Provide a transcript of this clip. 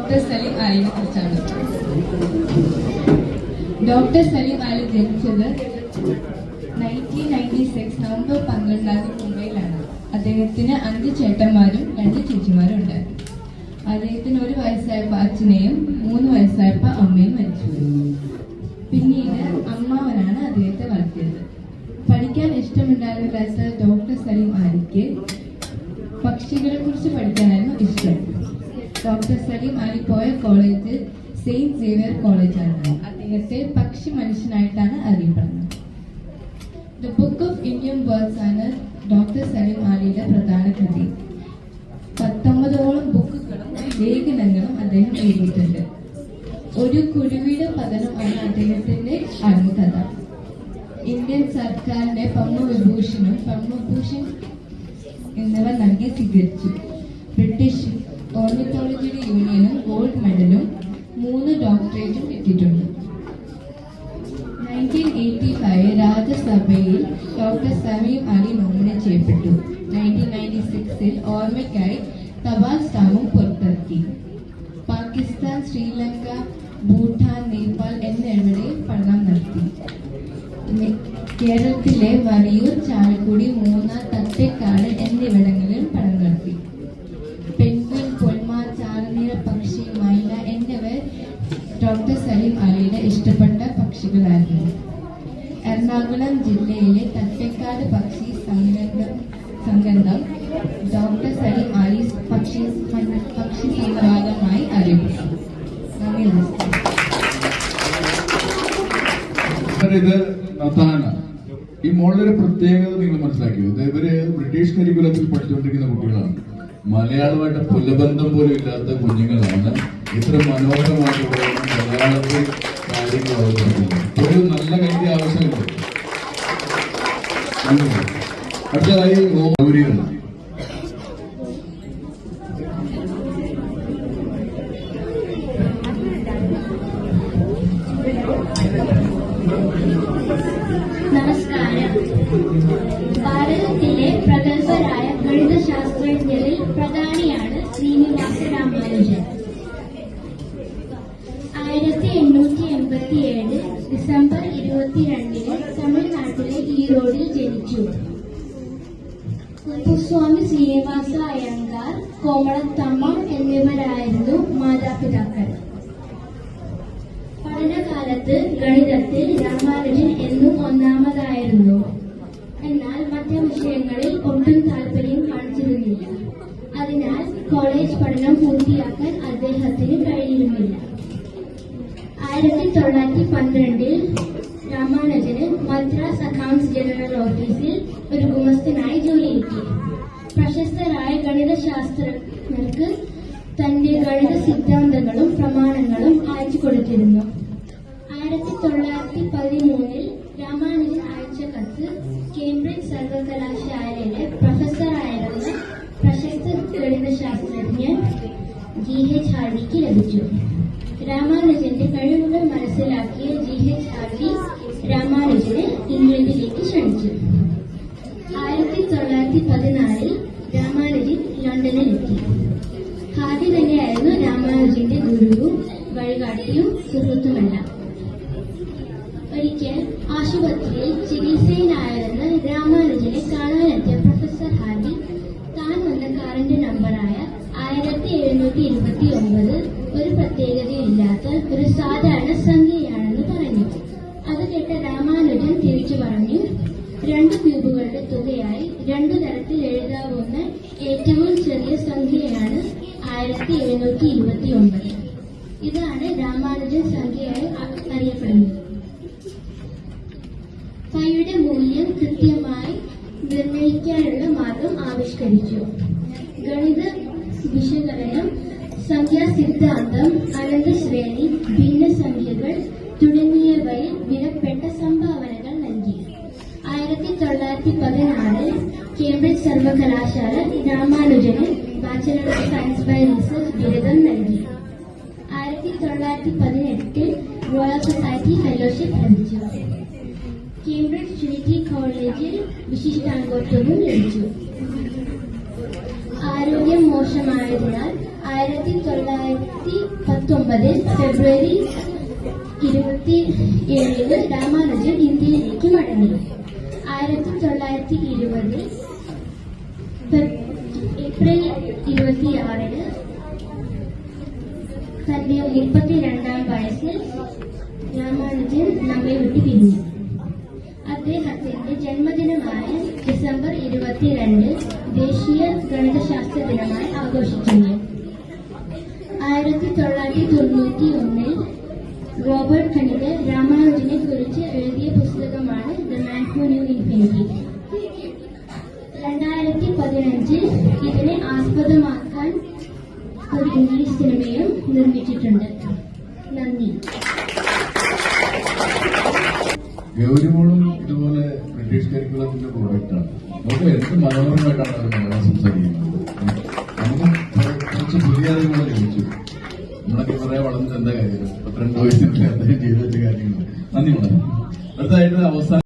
Doctor Saleem അലിയെ കുറിച്ചാണ്. Doctor Saleem Ali ജനിച്ചത് 1996 നവംബർ 12 മുംബൈയിലാണ്. അദ്ദേഹത്തിന് 5 ചേട്ടന്മാരും 2 ചേച്ചിമാരും ഉണ്ടായിരുന്നു. അദ്ദേഹത്തിന് 1 വയസ്സായപ്പോൾ അച്ഛനെയും 3 വയസ്സായപ്പോൾ അമ്മയും മരിച്ചു. പിന്നീട് അമ്മാവനാണ് അദ്ദേഹത്തെ വളർത്തിയത്. പഠിക്കാൻ ഇഷ്ടമുണ്ടായിരുന്നില്ലാത്ത ഡോക്ടർ സലീം അലിക്ക് പക്ഷികളെ കുറിച്ച് പഠിക്കാനായിരുന്നു ഇഷ്ടം. ഡോക്ടർ സലീം അലി പോയ കോളേജ് സെയിന്റ് സേവിയർ കോളേജാണ്. അദ്ദേഹത്തെ പക്ഷി മനുഷ്യനായിട്ടാണ് അറിയപ്പെടുന്നത്. The book of Indian birds ആണ് ഡോക്ടർ സലീം അലിയുടെ പ്രധാന കൃതി. 19ഓളം ബുക്കുകളും ലേഖനങ്ങളും അദ്ദേഹം എഴുതിയിട്ടുണ്ട്. ഒരു കുരുവിയുടെ പതനം ആണ് അദ്ദേഹത്തിന്റെ ആത്മകഥ. ഇന്ത്യൻ സർക്കാരിന്റെ പത്മവിഭൂഷണും പത്മഭൂഷൺ എന്നിവ നൽകി സ്വീകരിച്ചു. ബ്രിട്ടീഷ് ഓർണിത്തോളജിയുടെ യൂണിയനും ഗോൾഡ് മെഡലും 3 ഡോക്ടറേറ്റും കിട്ടിയിട്ടുണ്ട്. 1985 രാജ്യസഭയിൽ ഡോക്ടർ സലീം അലി നോമിനേറ്റ് ചെയ്യപ്പെട്ടു. 1996 ഓർമ്മയ്ക്കായി തപാൽ സ്റ്റാമ്പും പുറത്തിറക്കി. പാകിസ്ഥാൻ, ശ്രീലങ്ക, ഭൂട്ടാൻ, നേപ്പാൾ എന്നിവിടങ്ങളിൽ പഠനം നടത്തി. കേരളത്തിലെ വരിയൂർ, ചാലക്കുടി, മൂന്നാർ, തട്ടേക്കാട് എന്നിവിടങ്ങളിൽ പഠനം നടത്തി. പെൻഗ്വിൻ, പൊന്മാൻ, ചാരനീല പക്ഷി, മൈന എന്നിവ ഡോക്ടർ സലീം അലിയുടെ ഇഷ്ടപ്പെട്ട പക്ഷികളായിരുന്നു. എറണാകുളം ജില്ലയിലെ തട്ടേക്കാട് പക്ഷി സങ്കേതം ഡോക്ടർ സലീം അലി പക്ഷി സംഗ്രഹാലയമായി അറിയപ്പെട്ടു. നന്ദി, നമസ്കാരം. ഈ മോളിലൊരു പ്രത്യേകത നിങ്ങൾ മനസ്സിലാക്കിയോ? ഇവര് ബ്രിട്ടീഷ് കരിക്കുലത്തിൽ പഠിച്ചുകൊണ്ടിരിക്കുന്ന കുട്ടികളാണ്. മലയാളമായിട്ട് പുലബന്ധം പോലും ഇല്ലാത്ത കുഞ്ഞുങ്ങളാണ്. ഇത്ര മനോഹരമായിട്ട് മലയാളത്തിൽ കാര്യങ്ങൾ അവതരിപ്പിക്കുന്നത്. ഒരു നല്ല കൈക്ക് ആവശ്യമുണ്ട്. അടുത്തതായി ഗൗരികൾ. നമസ്കാരം. ഭാരതത്തിലെ പ്രഗത്ഭരായ ഗണിതശാസ്ത്രജ്ഞരിൽ പ്രധാനിയാണ് ശ്രീനിവാസ രാമാനുജൻ. 1887 ഡിസംബർ 22 തമിഴ്നാട്ടിലെ ഈറോഡിൽ ജനിച്ചു. മുത്തുസ്വാമി ശ്രീനിവാസ അയ്യങ്കാർ, കോമളത്തമ്മ എന്നിവരായിരുന്നു മാതാപിതാക്കൾ. പഠനകാലത്ത് ഗണിതത്തിൽ രാമാനുജൻ എന്നും ഒന്നാമതായിരുന്നു. എന്നാൽ മറ്റ് വിഷയങ്ങളിൽ ഒട്ടും താല്പര്യം കാണിച്ചിരുന്നില്ല. അതിനാൽ കോളേജ് പഠനം പൂർത്തിയാക്കാൻ അദ്ദേഹത്തിന് കഴിയുന്നില്ല. 1912 രാമാനുജന് മദ്രാസ് അക്കൗണ്ട്സ് ജനറൽ ഓഫീസിൽ ഒരു ഗുമസ്തനായി ജോലി കിട്ടി. പ്രശസ്തരായ ഗണിതശാസ്ത്രജ്ഞർക്ക് തന്റെ ഗണിത സിദ്ധാന്തങ്ങളും പ്രമാണങ്ങളും അയച്ചു കൊടുത്തിരുന്നു. 1913 രാമാനുജൻ അയച്ച കത്ത് കേംബ്രിഡ്ജ് സർവകലാശാലയിലെ പ്രൊഫസറായിരുന്ന പ്രശസ്ത ഗണിതശാസ്ത്രജ്ഞൻ G.H. ഹാർഡിക്ക് ലഭിച്ചു. രാമാനുജന്റെ കഴിവുകൾ മനസ്സിലാക്കിയ G.H. ഹാർഡി രാമാനുജനെ ഇംഗ്ലണ്ടിലേക്ക് ക്ഷണിച്ചു. 1914 രാമാനുജൻ ലണ്ടനിലെത്തി. ഹാർഡി തന്നെയായിരുന്നു രാമാനുജന്റെ ഗുരുവും വഴികാട്ടിയും സുഹൃത്തുമെല്ലാം. ഒരിക്കൽ ആശുപത്രിയിൽ ചികിത്സയിലായിരുന്ന രാമാനുജനെ കാണാനെത്തിയ പ്രൊഫസർ ഹാർഡി താൻ വന്ന കാറിന്റെ നമ്പറായ 1729 ഒരു പ്രത്യേകതയില്ലാത്ത ഒരു സാധാരണ സംഖ്യയാണെന്ന് പറഞ്ഞു. അത് കേട്ട രാമാനുജൻ തിരിച്ചു പറഞ്ഞു, 2 ക്യൂബുകളുടെ തുകയായി 2 തരത്തിൽ എഴുതാവുന്ന ഏറ്റവും ചെറിയ സംഖ്യയാണ് 1729. ഇതാണ് രാമാനുജൻ സംഖ്യയായി അറിയപ്പെടുന്നത്. പൈയുടെ മൂല്യം കൃത്യമായി നിർണ്ണയിക്കാനുള്ള മാർഗം ആവിഷ്കരിച്ചു. ഗണിത വിശകലനം, സംഖ്യാസിദ്ധാന്തം, അനന്തശ്രേണി, ഭിന്നസംഖ്യകൾ തുടങ്ങിയവയിൽ വിലപ്പെട്ട സംഭാവനകൾ നൽകി. 1916 കേംബ്രിഡ്ജ് സർവകലാശാല രാമാനുജന് bachelor of science by research ബിരുദം നൽകി. 1918 റോയൽ സൊസൈറ്റി ഫെലോഷിപ്പ് ലഭിച്ചു. കേംബ്രിഡ്ജ് ട്രിനിറ്റി കോളേജിൽ വിശിഷ്ടാംഗത്വവും ലഭിച്ചു. ആരോഗ്യം മോശമായതിനാൽ 1919 ഫെബ്രുവരി 27 രാമാനുജൻ ഇന്ത്യയിലേക്ക് മടങ്ങി. 1920 ഏപ്രിൽ 26 തന്റെ 32ാം വയസ്സിൽ രാമാനുജൻ നമ്മെ വിട്ടു പിരിഞ്ഞു. അദ്ദേഹത്തിന്റെ ജന്മദിനമായ ഡിസംബർ 22 ദേശീയ ഗണിതശാസ്ത്ര ദിനമായി ആഘോഷിക്കുന്നു. 1991 റോബർട്ട് കണിക് രാമാനുജനെ കുറിച്ച് എഴുതിയ പുസ്തകമാണ് the man who new infinity. 2015 ഇതിനെ ആസ്പദമാക്കാൻ ഒരു ഇംഗ്ലീഷ് സിനിമയും നിർമ്മിച്ചിട്ടുണ്ട്. നന്ദി. ഗൗരിമോളും ഇതുപോലെ ബ്രിട്ടീഷ് കരിക്കുലത്തിന്റെ പ്രോഡക്റ്റാണ്. നമുക്ക് എന്ത് മനോഹരമായിട്ടാണ് അവർ മലയാളം സംസാരിക്കുന്നത്. നമുക്ക് കുറച്ച് പുതിയ അറിവുകൾ ലഭിച്ചു. നമ്മളൊക്കെ കുറെ വളർന്നിട്ട് എന്താ കാര്യം, 32 വയസ്സിൽ എന്തായാലും ചെയ്തു വെച്ച കാര്യങ്ങൾ. നന്ദി. അടുത്തായിട്ട് അവസാനം